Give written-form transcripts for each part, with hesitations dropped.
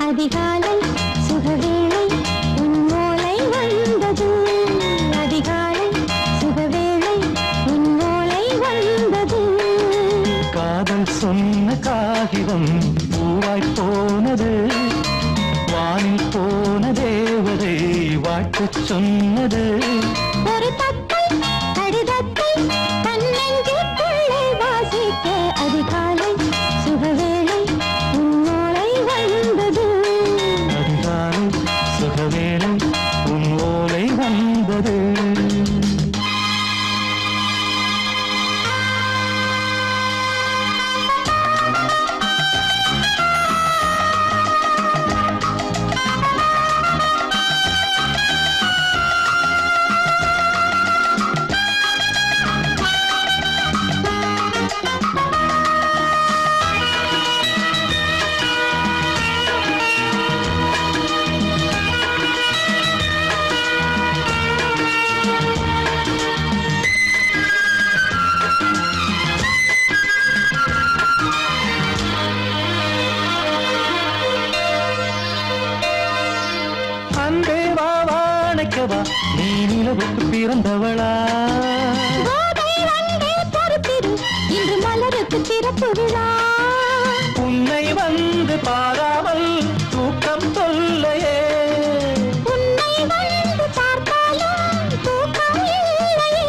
அதிகாலை சுகவேளை உன்னோலை வந்தது. அதிகாலை சுகவேளை உன்னோலை வந்தது. காதல் சொன்ன காகிதம் பூவாய் போனது. வானில் போன தேவதை வாழ்த்து சொன்னது. ஒரு தத்தை கடிதத்தை தன்னெஞ்சுக்குள்ளே வாசிக்க அதிகாலை சுகவேளை உன்னோலை வந்தது. அதிகாலை சுகவேளை உன் ஓலை வந்தது. அன்பே வா வாழைக்கவா நீ நிலவுக்கு பிறந்தவளா? கோதை வந்தே பொறுத்திரு இன்று மலருக்கு திறப்பு விழா. உன்னை வந்து பாராமல் தூக்கம் தொல்லையே. உன்னை வந்து பார்த்தாலும் தூக்கம் இல்லையே.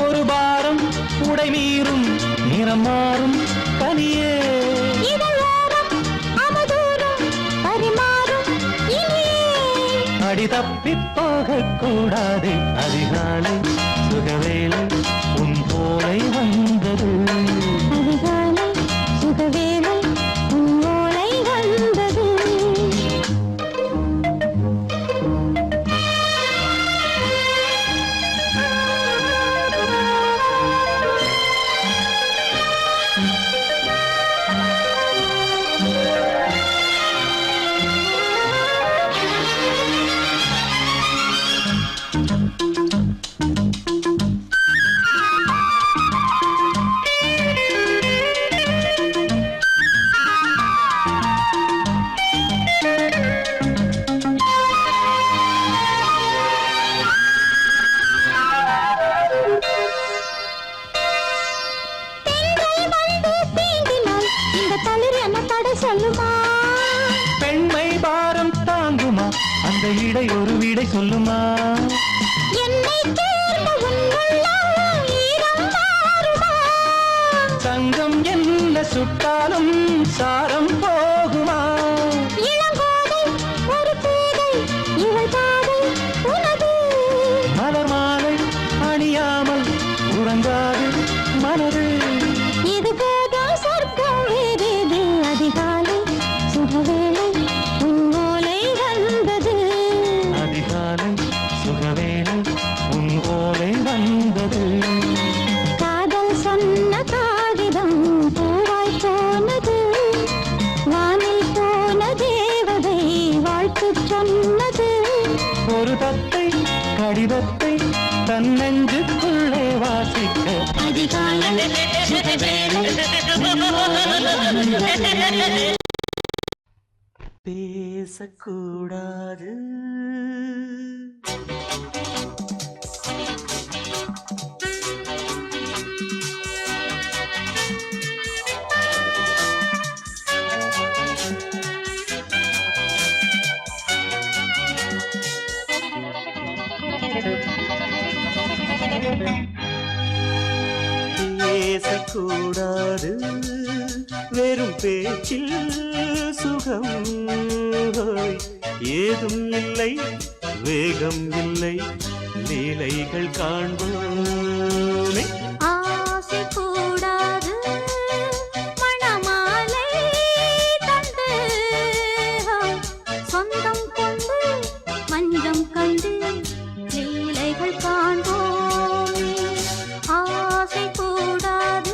ஒரு பாரம் உடை மீறும் நிறம் மாறும் கனியே. இதழோரம் அமுதூரம் பரிமாறும் இனியே. அடி தப்பி போகக் கூடாது. அதிகாலை சுகவேளை உன் போலை வந்தது. அதிகாலை சுகவேளை உன்னோலை வந்தது. பெண்கள் வந்து தீண்டினால் இந்த தளிர் என்ன தடை சொல்லுமா? பெண்மை பாரம் தாங்குமா? அந்த இடை ஒரு விடை சொல்லுமா? என்னை தேர்ந்த உன் உள்ளம் ஈரம் மாறுமா? தங்கம் என்ன சுட்டாலும் சாரம் போகுமா? இளங்கோதை ஒரு பேதை இவள் பாதை உனது. மலர் மாலை அணியாமல் உறங்காது மனது. இது போதும் சொர்க்கம் வேறேது. அதிகாலை சுகவேளை உன்னோலை வந்தது. அதிகாலை சுகவேளை உன் ஓலை வந்தது. காதல் சொன்ன காகிதம் பூவாய் போனது. வானில் போன தேவதை வாழ்த்து சொன்னது. ஒரு தத்தை கடிதத்தை தன்னெஞ்சுக்குள்ளே வாசிக்க அதிகாலை சுகவேளை உன்னோலை வந்தது. பேசக்கூடாது. பேசக்கூடாது. வெறும் பேச்சில் சுகம் ஏதும் இல்லை. வேகம் இல்லை. லீலைகள் காண்போமே. ஆசை கூடாது. மணமாலை தந்து சொந்தம் கொண்டு மஞ்சம் கண்டு லீலைகள் காண்போமே. ஆசை கூடாது.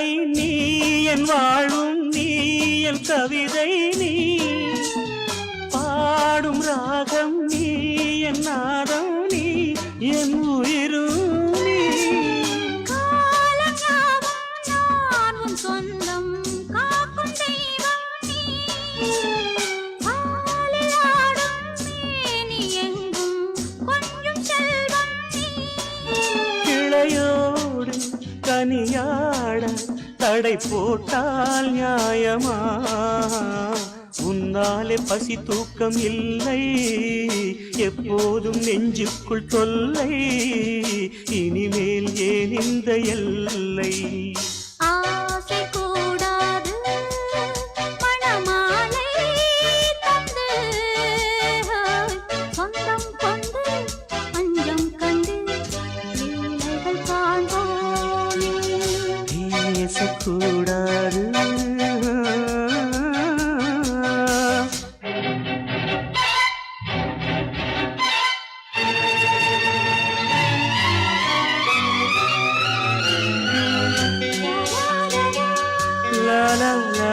கதை நீ என் வாழும் நீ என் கவிதை நீ பாடும் ராகம் நீ என் நாதம் நீ என் உயிரும் நீ நான் உன் சொந்தம் காக்கும் தெய்வம் நீ பாலில் ஆடும் மேனி எங்கும் கொஞ்சம் செல்வம் நீ கிளையோடு கனியாட தடை போட்டால் நியாயமா உன்னாலே பசி தூக்கம் இல்லை எப்போதும் நெஞ்சுக்குள் தொல்லை இனிமேல் ஏன் இந்த எல்லை ஆசை கூடாது மணமாலை தந்து சொந்தம் கொண்டு பஞ்சம் கண்டு லீலைகள் காண்போமே பேசக்கூடாது la la la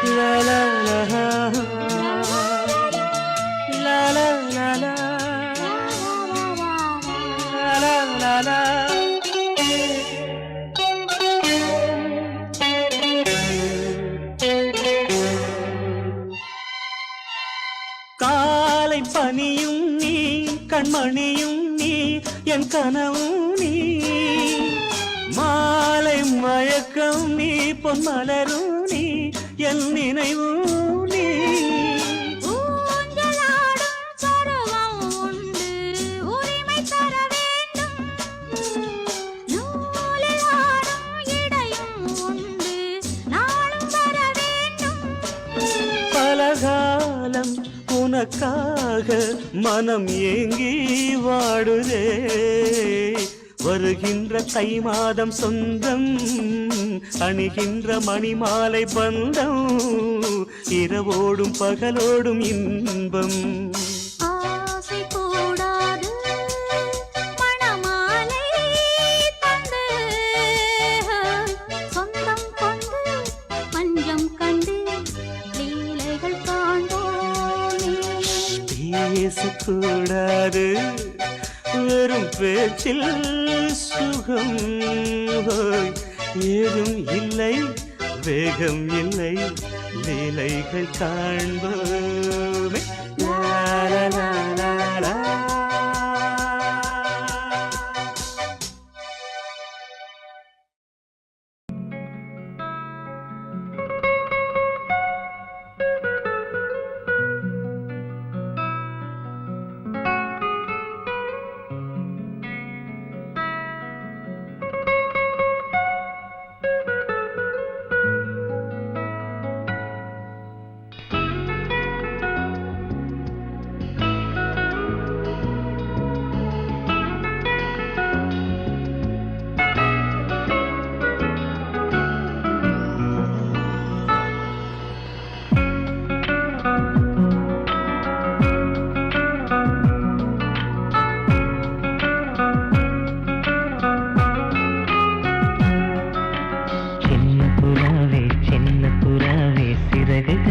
la la la la la la la la la காலை பனியும் நீ கண்மணியும் நீ என் கனவும் நீ மாலை மயக்கம் நீ பொன்மலரும் நீ என் நினைவும் நீ ஊஞ்சலாடும் பருவம் உண்டு உரிமை தர வேண்டும் நூலில் ஆடும் இடையும் உண்டு நாளும் வர வேண்டும் பலகாலம் உனக்காக மனம் ஏங்கி வாடுதே வருகின்ற தை மாதம் சொந்தம் அணிகின்ற மணிமாலை பந்தம் இரவோடும் பகலோடும் இன்பம் ஆசை கூடாது மணமாலை தந்து சொந்தம் கொண்டு பஞ்சம் கண்டு லீலைகள் காண்போமே பேசக்கூடாது வெறும் பேச்சில் சுகம் ஏதும் இல்லை வேகம் இல்லை லீலைகள் காண்போமே லா லா லா லா லா.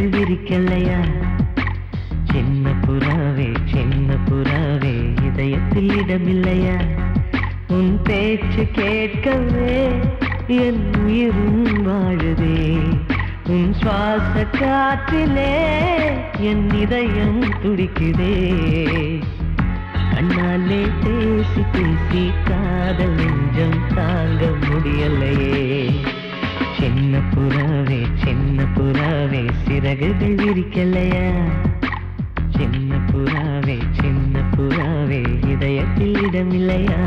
விரிக்கலையா சின்ன புறாவே இதயத்தில் இடமில்லையா உன் பேச்சு கேட்கவே என் உயிரும் வாழுதே உன் சுவாச காற்றிலே என் இதயம் துடிக்குதே கண்ணாலே பேசி பேசி காதல் நெஞ்சம் தாங்க முடியலையே சின்ன புறாவே சிறகுகள் விரிக்கலையா சின்ன புறாவே இதயத்தில் இடமில்லையா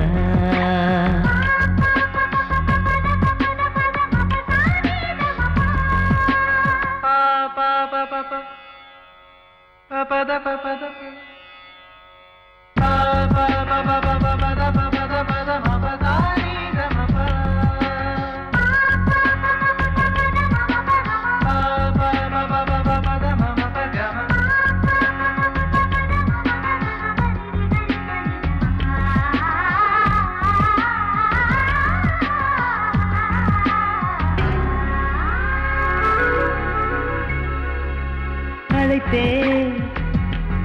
அழைத்தேன்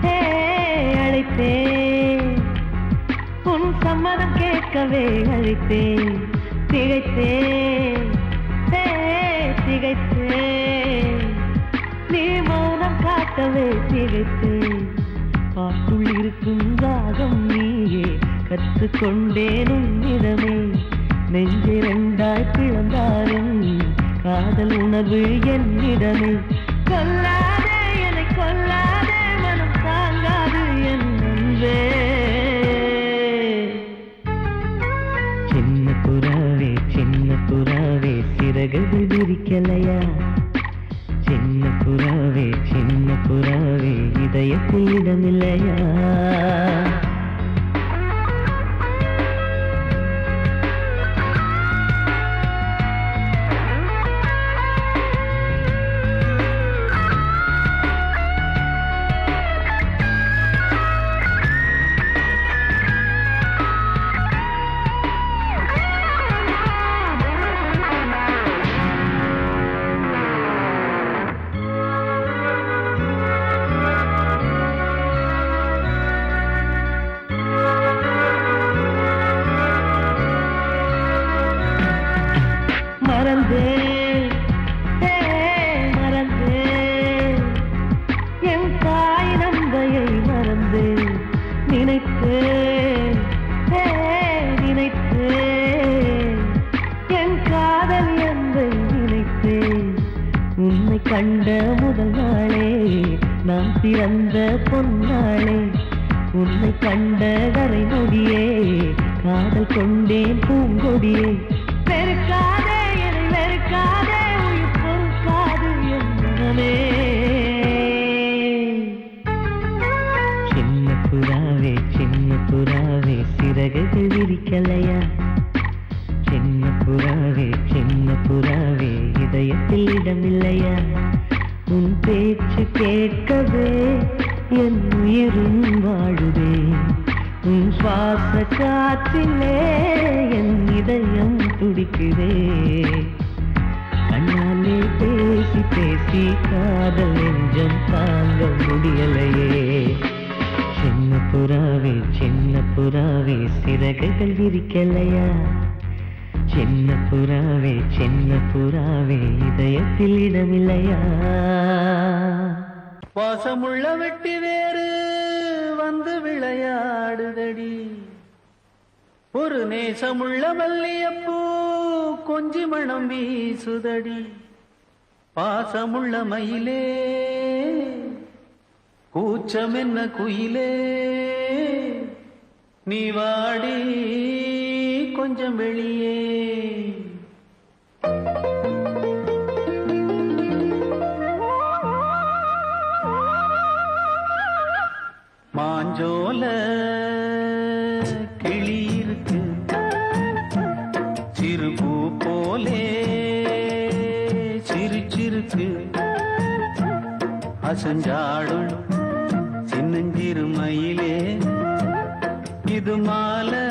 ஹே, அழைத்தேன் உன் சம்மதம் கேட்கவே அழைத்தேன் திகைத்தேன் ஹே, திகைத்தேன் நீ மௌனம் காட்டவே திகைத்தேன் பாட்டுள் இருக்கும் ராகம் நீயே கற்றுக்கொண்டேன் உன்னிடமே நெஞ்சிரண்டாய் பிளந்தாலும் காதல் உணர்வு என்னிடமே கொல்லாதே என்னை கொல்லாதே மனம் தாங்காது என் அன்பே சின்ன புறாவே சிறகுகள் விரிக்கலையா சின்ன புறாவே இதயத்தில் இடமில்லையா மறந்தேன் என் தாய் நம்பையை மறந்தேன் நினைத்தேன் என் காதல் என்பை நினைத்தேன் உன்னை கண்ட முதல் நாளே நான் பிறந்த பொன்னாளே உன்னை கண்ட வரை நொடியே காதல் கொண்டேன் பூங்கொடியே வெறுக்காதே வெறுக்காதே உயிர் பொறுக்காது என் மனமே சின்ன புறாவே சிறகுகள் விரிக்கலையா சின்ன புறாவே இதயத்தில் இடமில்லையா உன் பேச்சு கேட்கவே என் உயிரும் வாழுதே உன் சுவாச காற்றிலே என் இதயம் துடிக்குதே கண்ணாலே பேசி பேசி காதல் நெஞ்சம் தாங்க முடியலையே சின்ன புறாவே சிறகுகள் விரிக்கலையா சின்ன புறாவே இதயத்தில் இடமில்லையா வாசமுள்ள வெட்டி வேறு வந்து விளையாடுதடி ஒரு நேசமுள்ள மல்லியப்பூ கொஞ்சி மணம் வீசுதடி பாசமுள்ள மயிலே கூச்சம் என்ன குயிலே நீ வாடி கொஞ்சம் வெளியே மாஞ்சோல கிளி இருக்கு சிறுபூ போலே சிரிச்சிருக்கு அசஞ்சாடும் சின்னஞ்சிறு மயிலே இது மாலை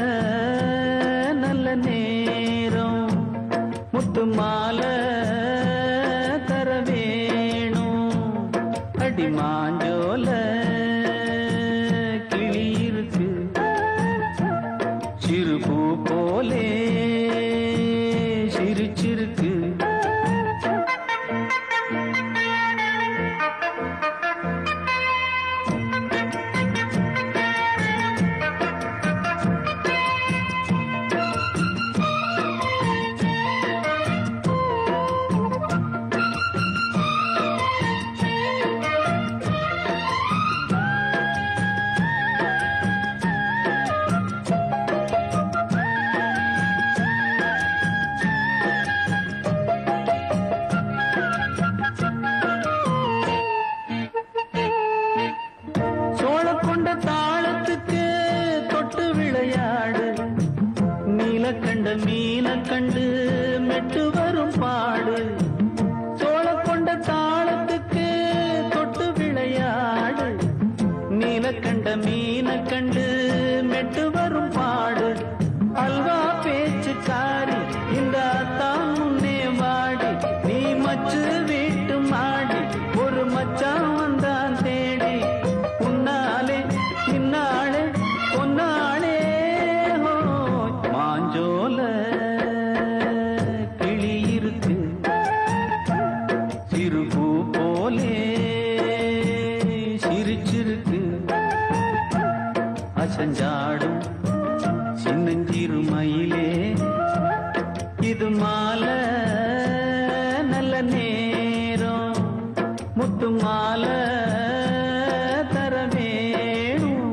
நல்ல நேரம் முத்து மாலை தர வேணும் அடி மாஞ்சோல கிளி இருக்கு சிறுபூ போலே சிரிச்சிருக்கு கண்ட மீன கண்டு மெட்டு வரும் பாடு சோழ கொண்ட தாளத்துக்கு தொட்டு விளையாடு நீல கண்ட மீன கண்டு மெட்டு வரும் பாடு அல்வா பேச்சுக்காரி இந்த தான் முன்னே வாடி நீ மச்சு வீட்டு மாடி ஒரு மச்சான் வந்தா முத்து மாலை தர வேணும்.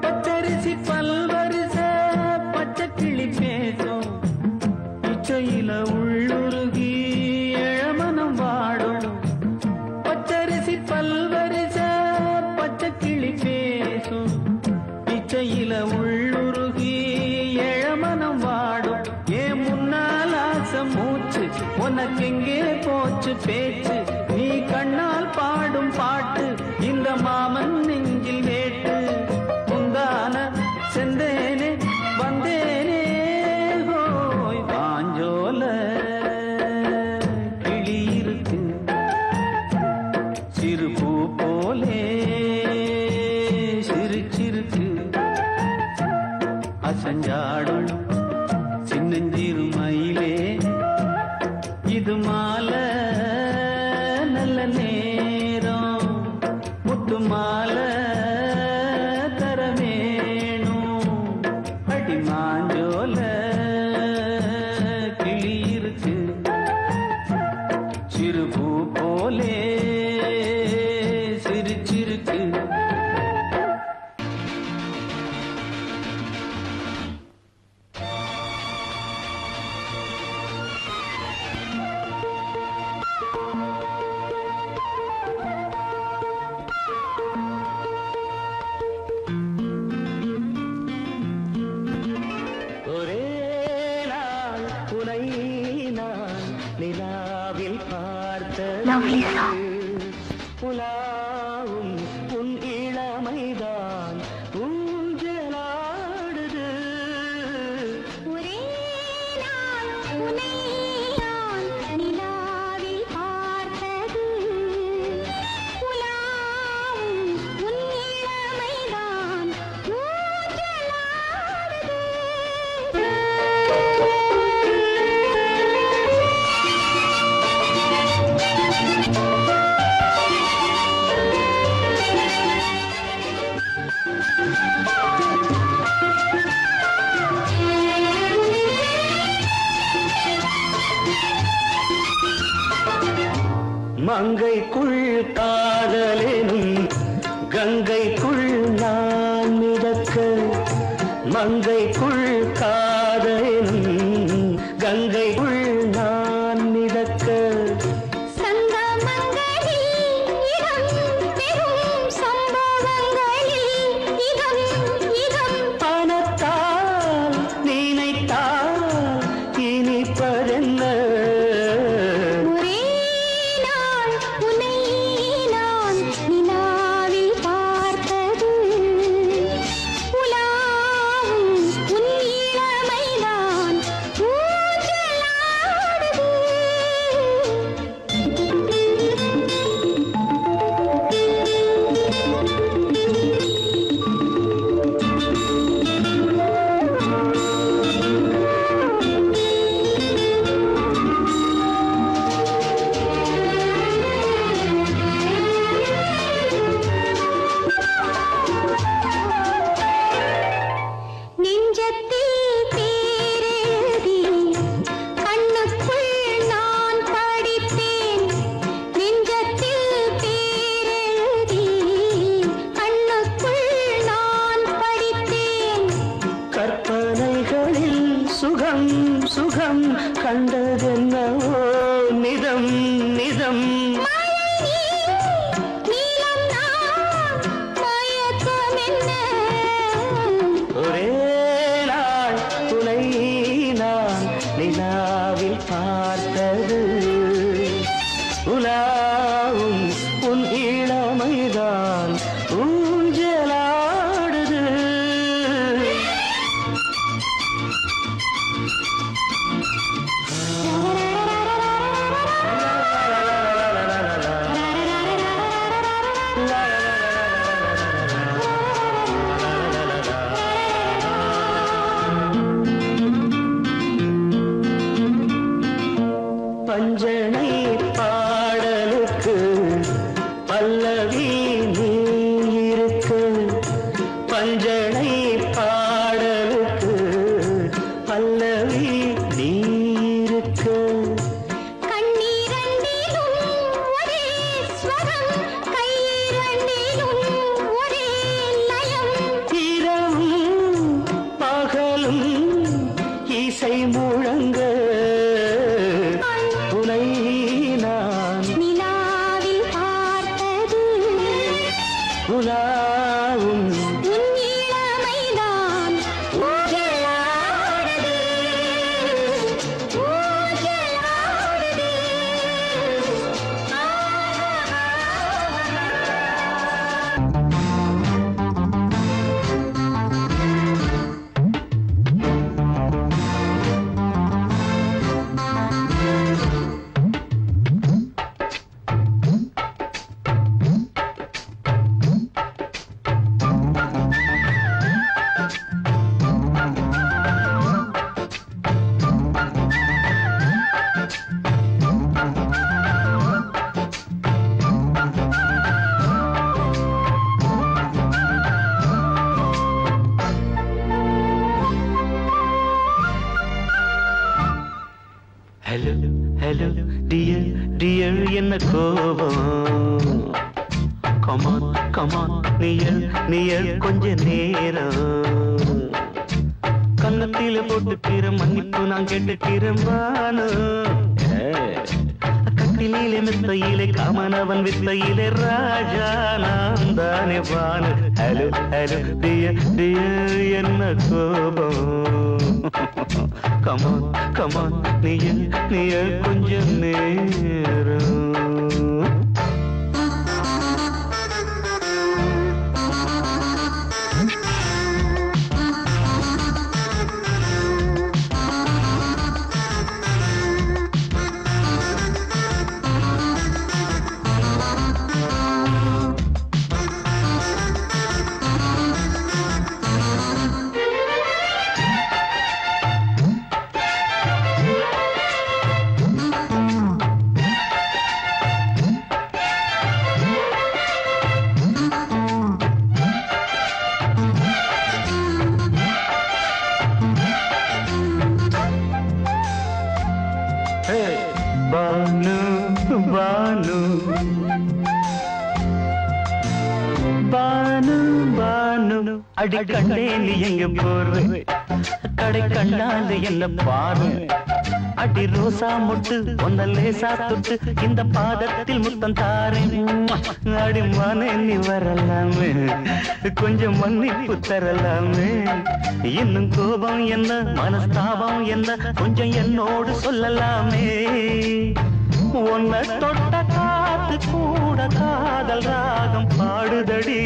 பச்சரிசி பல்வரிச பச்சை கிளி பேசும் இச்சையில உள்ளுருகி இளமனம் வாடும். பச்சரிசி பல்வரிச பச்சை கிளி பேசும் இச்சையில உள்ளுருகி இளமனம் வாடும். ஏன் முன்னால் ஆசை மூச்சு உனக்கெங்கே போச்சு பேச்சு? நீ கண்ணால் பாடும் பாட்டு இந்த மாமன் நெஞ்சில் வேட்டு. முந்தான செந்தேனே வந்தேனே ஹோய் பாஞ்சோல கிளி இருக்கு சிறு பூ போலே சிரிச்சிருக்கு. அசஞ்சாடும் சின்னஞ்சிறு மயிலே இது மாலை நல்ல நேரம். முத்து மாலை தர வேணும். அடி மாஞ்சோல கிளி இருக்கு சிறு பூ போலே சிரிச்சிருக்கு. ஒரே நாள் உனை நான் நிலாவில் பார்த்தது உலாவும் உன் இளமைதான் ஊஞ்சலாடுது. ஒரே நாள் உன்னை நான் நிலாவில் பார்த்தது உலாவும் உன் இளமைதான் மங்கைக்குள் காதலெனும் கங்கைக்குள் நான் மிதக்க. மங்கைக்குள் காதலெனும் கங்கைக்குள் நான் மிதக்க. சங்கமங்களில் இடம் பெறும் சம்பவங்களில் இதம் இதம் பணத்தால் நினைத்தால் இனிப்பதென்ன? ஒரே நாள் உன்னை நான் நிலாவில் பார்த்தது உலாவும் உன் இளமைதான் நெஞ்சத்தில் பேரெழுதி கண்ணுக்குள் நான் படித்தேன். நெஞ்சத்தில் பேரெழுதி கண்ணுக்குள் நான் படித்தேன். கற்பனைகளில் சுகம் சுகம் கண்டதென்னவோ நிதம் நிதம். நீலம் நான் மயக்கம் என்ன? ஒரே நாள் உனை நான் நிலாவில் பார்த்தது உலாவும் உன் இளமைதான் ஊஞ்சலாடுது. ஹலோ ஹலோ டியர் டியர் என்ன கோபம் கமான் கமான் நியர் நியர் கொஞ்ச நேரம் கன்னத்தில போட்டுக்கிற மன்னிப்பு நான் கேட்டுக்கிறேன் வானு கட்டிலே மெத்தையிலே காமனவன் வித்தையிலே ராஜா நான் தானே வானு ஹலோ ஹலோ டியர் டியர் என்ன கோபம் கமான் கமான் நியர் நியர் கொஞ்ச நேரம் பானு பானு பானு பானு அடி கண்டே நீ எங்க போற கடை கண்டாது என்ன பாரு அடி ரோசா முட்டு ஒன்ன லேசா தொட்டு இந்த பாதத்தில் முத்தம் தாரேன் அடி மனே நீ வரலாமே கொஞ்சம் மன்னிப்பு தரலாமே இன்னும் கோபம் என்ன மனஸ்தாபம் என்ன கொஞ்சம் என்னோடு சொல்லலாமே உன்னை தொட்ட காத்து கூட காதல் ராகம் பாடுதடி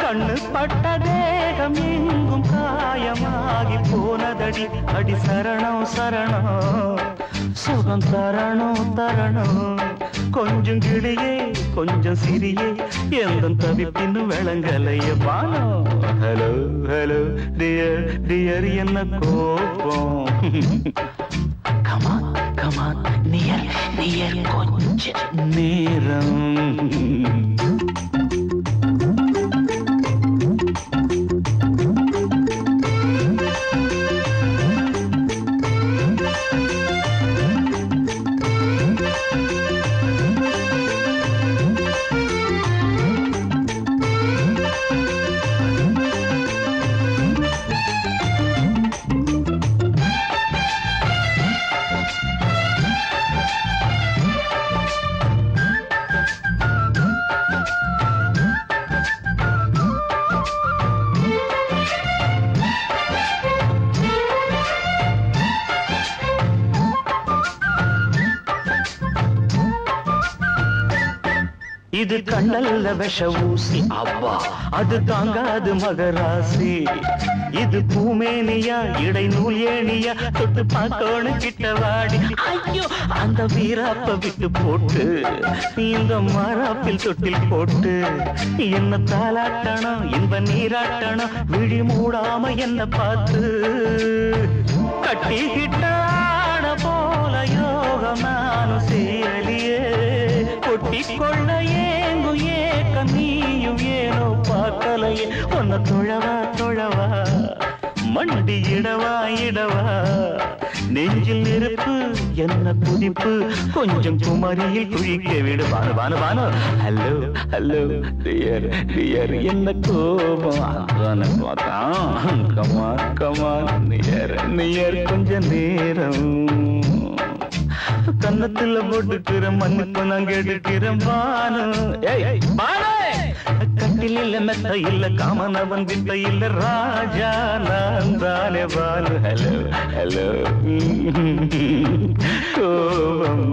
கண்ணு பட்ட தேகம் எங்கும் காயமாகி போனதடி அடி சரணம் சரணம் சுகம் தரணும் தரணும் கொஞ்சம் கிளியே கொஞ்சம் சிறியே எந்த தவிப்பின்னு விளங்கலைய பானோ ஹலோ ஹலோ டியர் டியர் என்ன கோபம் கமான் கமான் நியர் நியர் கொஞ்ச நேரம் இது கண்ணல்ல விஷ ஊசி அவ்வா அது தாங்காது மகராசி இது பூமேனியா இடை நூல் ஏனியா தொட்டு பார்க்கோணு கிட்ட வாடி ஐயோ அந்த வீராப்ப விட்டு போட்டு இந்த மாறாப்பில் தொட்டில் போட்டு என்ன தாளாட்டணும் இன்ப நீராட்டணும் விழி மூடாம என்ன பார்த்து கட்டிக்கிட்டான போல யோகம் நானும் சேரலியே கொட்டி கொள்ள ஏங்கு ஏக்க நீயும் ஏனோ பார்க்கலையே உன்னை தொழவா தொழவா மண்டி இடவா இடவா நெஞ்சில் நெருப்பு என்ன குதிப்பு கொஞ்சம் குமரியில் குழிக்க விடு Banu Banu Banu hello hello dear dear என்ன கோபம் கமான் கமான் நியர் நியர் கொஞ்ச நேரம் கன்னத்துல போட்டுக்கிற மன்னிப்பு நான் கேட்டுக்கிறேன் பானு கட்டில் இல்ல மெத்த இல்ல காமனவன் வித்த இல்ல ராஜா நான் தானே பானு ஹலோ ஹலோ கோபம்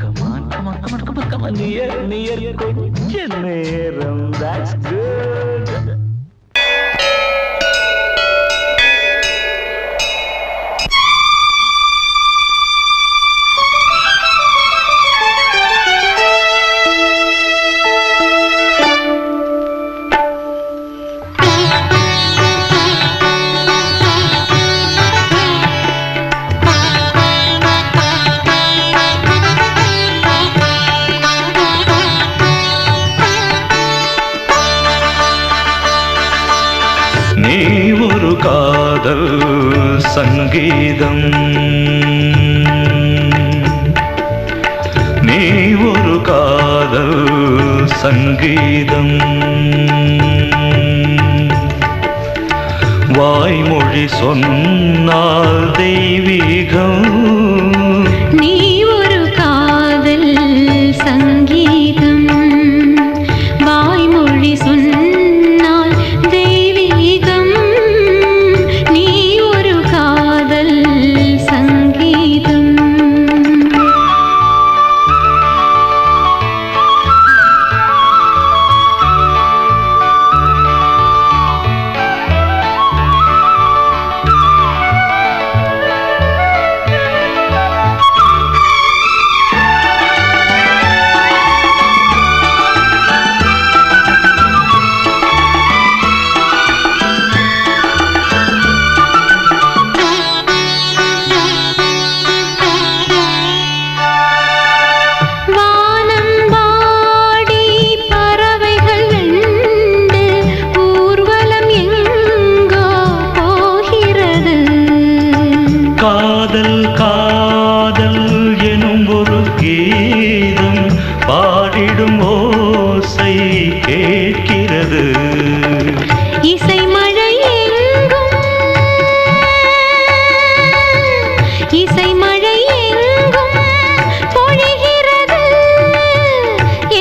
come on come on come on come on come on near near கொஞ்ச நேரம் that's good காதல் சங்கீதம் வாய்மொழி சொன்னால் தெய்வீகம் நீ ஒரு காதல் சங்கீதம் வாய்மொழி சொன்னால் தெய்வீகம் நீ ஒரு காதல் சங்கீதம் காதல் காதல் எனும் ஒரு கீதம் பாடிடும் ஓசை கேட்கிறது இசை மழை எங்கும் இசை மழை எங்கும் பொழிகிறது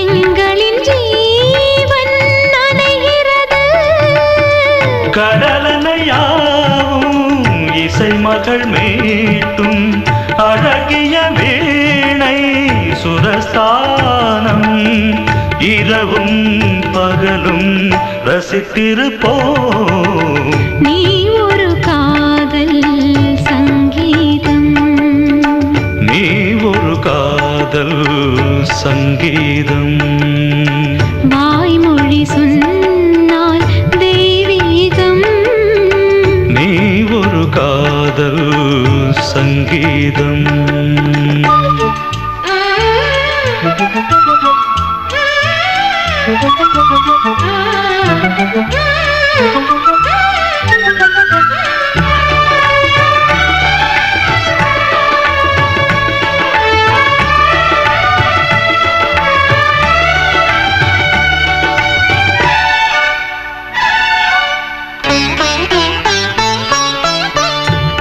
எங்களின் ஜீவன் நனைகிறது கடலனையாவும் இசை மகள் மீட்டும் அழகிய வீணை சுரஸ்தானம் இரவும் பகலும் ரசித்திருப்போம் நீ ஒரு காதல் சங்கீதம் நீ ஒரு காதல் சங்கீதம் வாய்மொழி சொன்னால் தெய்வீகம் நீ ஒரு காதல் சங்கீதம்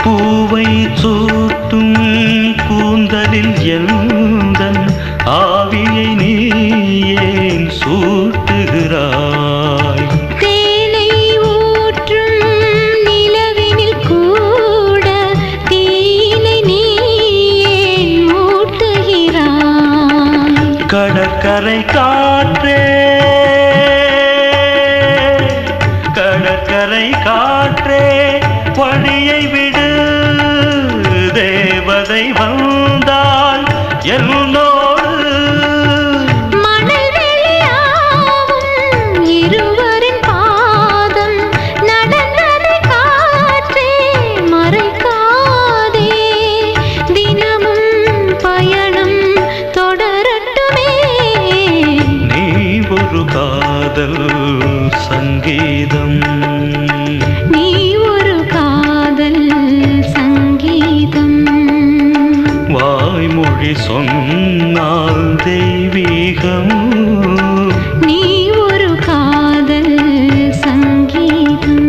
பூவை சூட்டும் கூந்தலில் எந்தன் ஆவியை நீ ஏன் சூட்டுகிறாய் தேனை ஊற்றும் நிலவினில் கூட தீனை நீ ஏன் மூட்டுகிறாய் கடற்கரை காற்றே கடற்கரை காற்றே வழியை விடு தேவதை வந்தால் என்னோடு மணல் வெளியாகும் இருவரின் பாதம் நடந்ததை காற்றே மறைக்காதே தினமும் பயணம் தொடரட்டுமே நீ ஒரு காதல் சங்கீதம் நீ ஒரு காதல் சங்கீதம் வாய்மொழி சொன்னால் தெய்வீகம் நீ ஒரு காதல் சங்கீதம்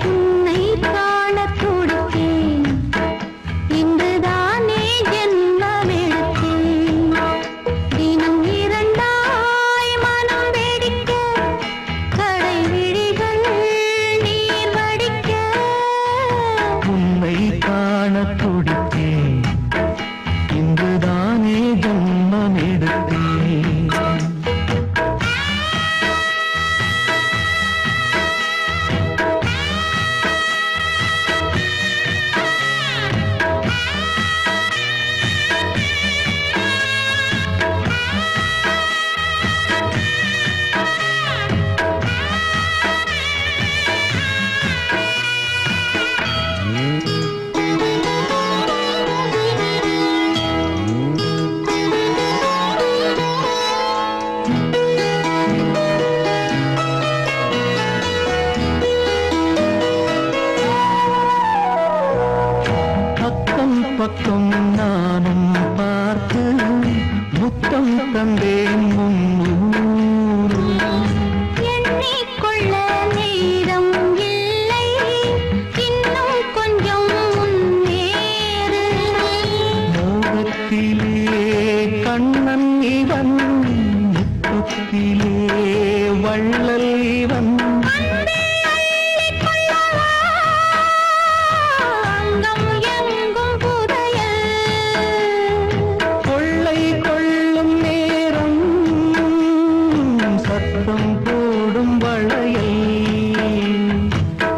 உன்னை காணத் துடித்தேன் இன்றுதானே ஜென்மமெடுத்தேன் தினம் 2 தந்தேன் முன்னூறு. எண்ணிக்கொள்ள நேரம் இல்லை, இன்னும் கொஞ்சம் முன்னேறு. மோகத்திலே கண்ணன் இவன், முத்தத்திலே வள்ளல் இவன். அன்பே அள்ளிக் கொள்ளவா, அங்கம் எங்கும் புதையல். கொள்ளை கொள்ளும் நேரம் சத்தம் போடும் வளையல்.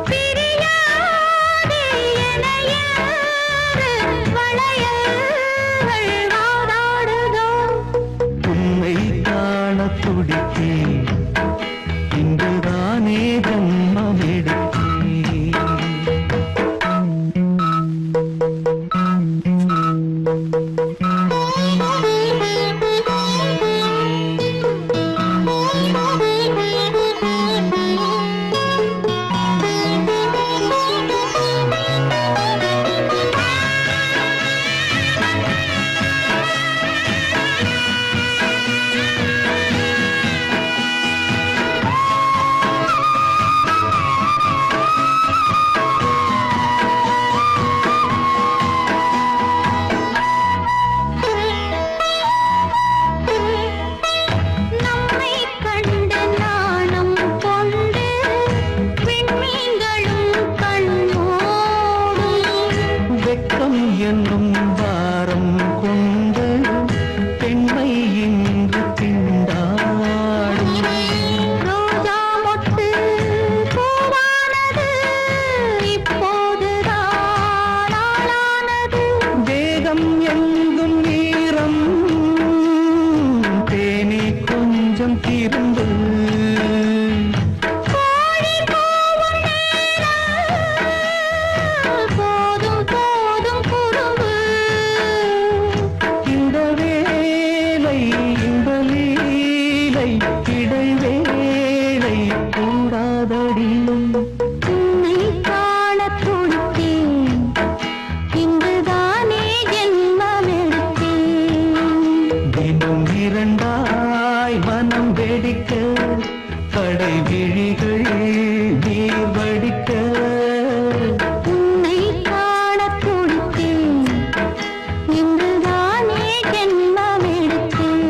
பிரியாதே என யாரு வளையல்கள் வாதாடுதோ. உன்னை காண துடித்தேன், இங்குதானே ஜன்மம் எடுத்தேன். நம்மை கண்டு நாணம் கொண்டு விண்மீன்களும் கண்ணோடும். வெட்கம் என்னும் வாரம் கொண்டு பெண்மை இன்று திண்டாடும். ரோஜா மொட்டு பூவானது, இப்போதுதான் ஆளானது. வேகம் எங்கும் நீரம், தேனி கொஞ்சம் திரும்பு. கோழி கூவும் நேரம், போதும் போதும் குறும்பு. இந்த வேலை இந்த லீலை இடைவேளை கூடாதடியும். உன்னை காணத் துடித்தேன், இங்குதானே ஜென்மமெடுத்தேன். தினம் இரண்டாய் மனம் வெடிக்க, கடை விழிகள் நீர் வடிக்க. உன்னை காணத் துடித்தேன், இங்குதானே ஜென்மமெடுத்தேன்.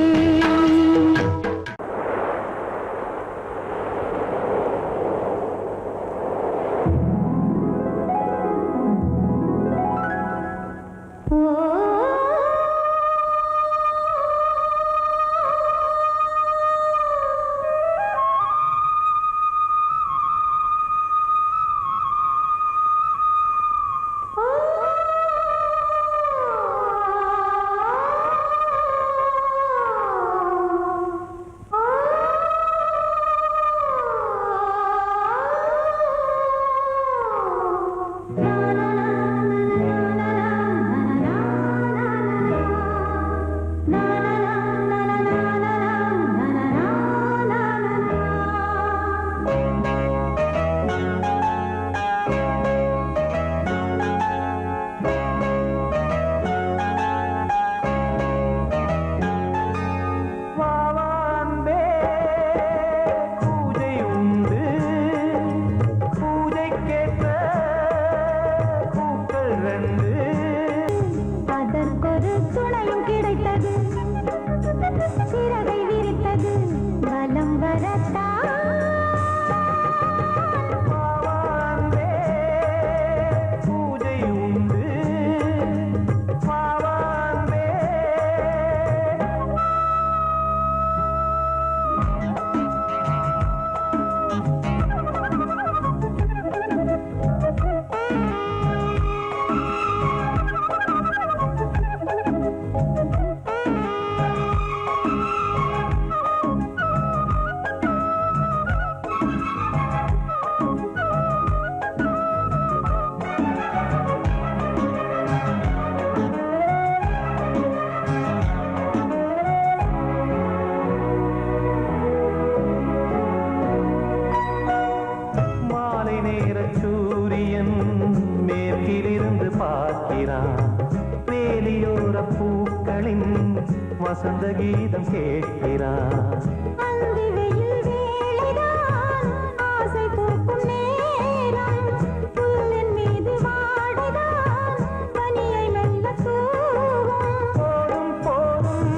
வசந்த கீதம் கேட்கிறார். அந்தி வெயில் வேளைதான் ஆசை பூக்கும் நேரம். புல்லின் மீது வாடைதான் பனியை மெல்ல தூவும். போதும் போதும்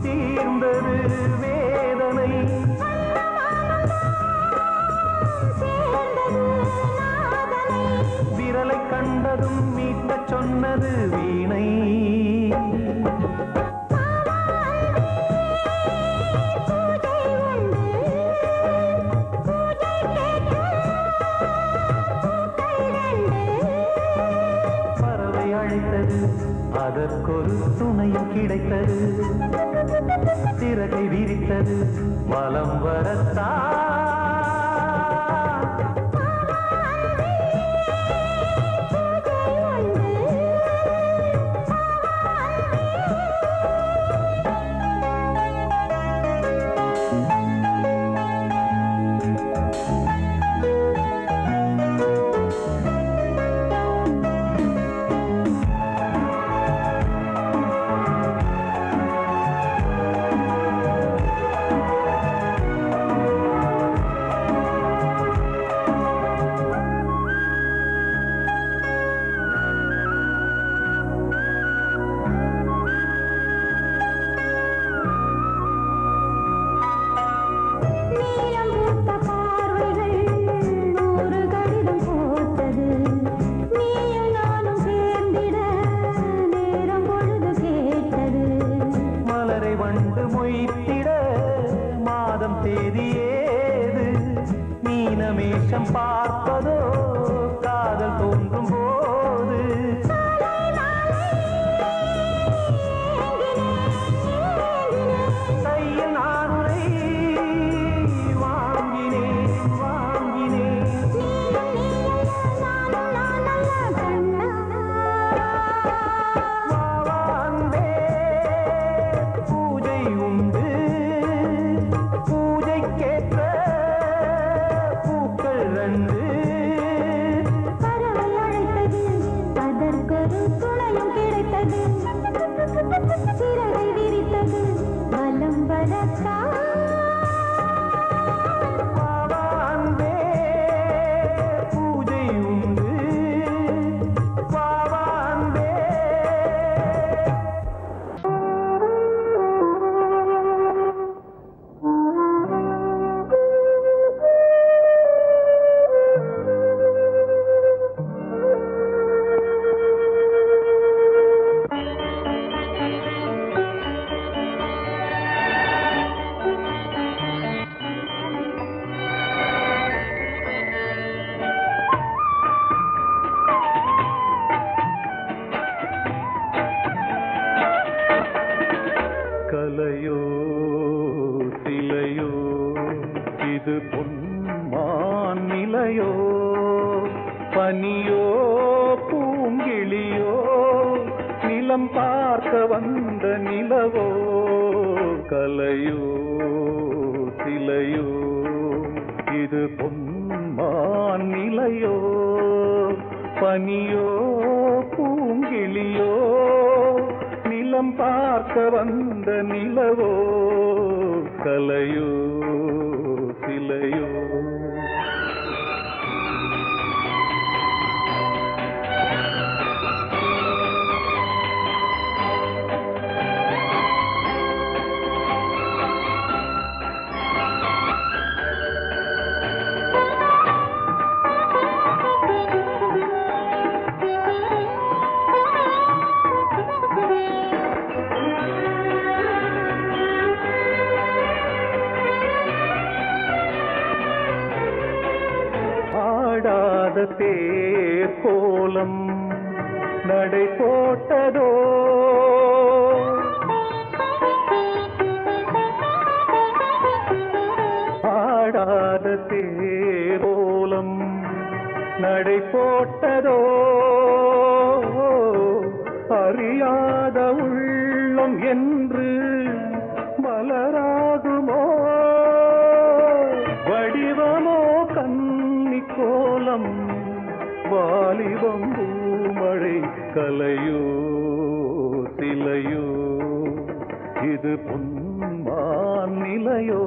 தீர்ந்தது வேதனை. சேர்ந்தது நாதனை. விரலை கண்டதும் மீட்டச் சொன்னது வீணை. பூஜை உண்டு பூஜை கேட்கும் பூக்கள் ரெண்டு. பறவை அழைத்தது, அதற்கொரு துணையும் கிடைத்தது. சிறகை விரித்தது, வலம் வரத்தான். நீலம் பூத்த பார்வைகள் நூறு கடிதம் போட்டது. நீயும் நானும் சேர்ந்திட நேரம் பொழுது கேட்டது. மலரை வண்டு மொய்த்திட மாதம் தேதி ஏது? மீனமேஷம் பார்ப்பதோ காதல் தோன்றும் போது. கையில் நானுரை வாங்கினேன் வாங்கினேன். வாவாந்தே பூஜை உண்டு பூஜைக்கேற்ற பூக்கள் ரெண்டு. பறவை அழைத்தது, அதற்கொரு துணையும் கிடைத்தது. சிறகை விரித்தது, வலம் வரத்தான். வாவாந்தே பூஜை உண்டு வாவாந்தே. கலையோ சிலையோ இது பொன்மான் நிலையோ, பனியோ பூங்கிளியோ, நிலம் பார்க்க வந்த நிலவோ. கலையோ சிலையோ இது பொன்மான் நிலையோ, பனியோ பூங்கிளியோ, நிலம் பார்க்க வந்த நிலவோ. கலையோ சிலையோ. ஆடாத தேர் கோலம் நடை போட்டதோ, ஆடாத தேர் கோலம் நடை போட்டதோ. அறியாத உள்ளம் என்று மலராகுமோ, வடிவமோ கன்னி கோலம், வாலிபம் பூமழை. கலையோ சிலையோ இது பொன்மான் நிலையோ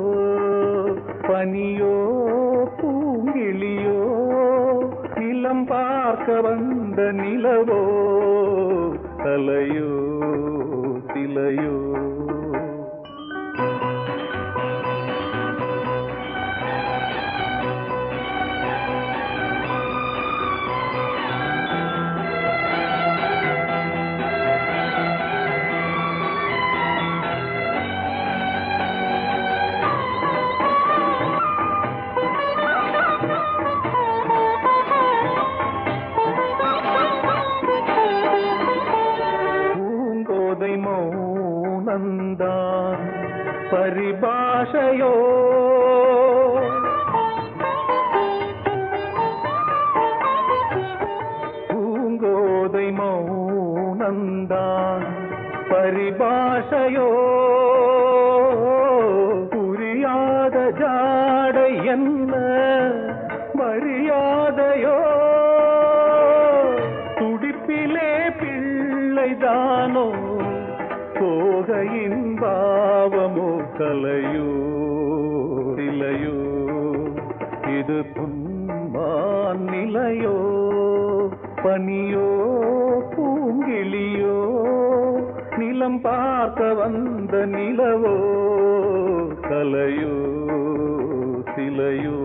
பனியோ பூங்கிளியோ நிலம் பார்க்க வந்த நிலவோ கலையோ சிலையோ மௌனந்தான் பரிபாஷையோ பூங்கோதை மௌனந்தான் பரிபாஷையோ புரியாத ஜாடை என்ன மரியாதையோ துடிப்பிலே பிள்ளைதானோ போகையின் பாவமோ கலையோ சிலையோ இது பொன்மான் நிலையோ பனியோ பூங்கிளியோ நிலம் பார்க்க வந்த நிலவோ கலையோ சிலையோ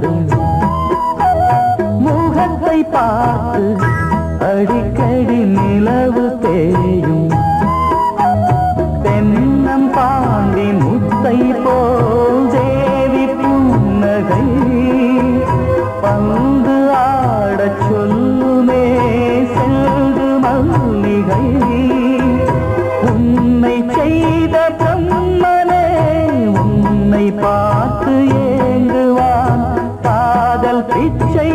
ஆடும் முகத்தை பார்த்து அடிக்கடி நிலவு தேயும் தென்னம் பாண்டி முத்தை போல் தேவி புன்னகை பந்து ஆடச் சொல்லுமே செல்து மல்லிகை உன்னை செய்த பிரம்மனே உன்னை பார்த்து ஏங்குவான் காதல் பிச்சை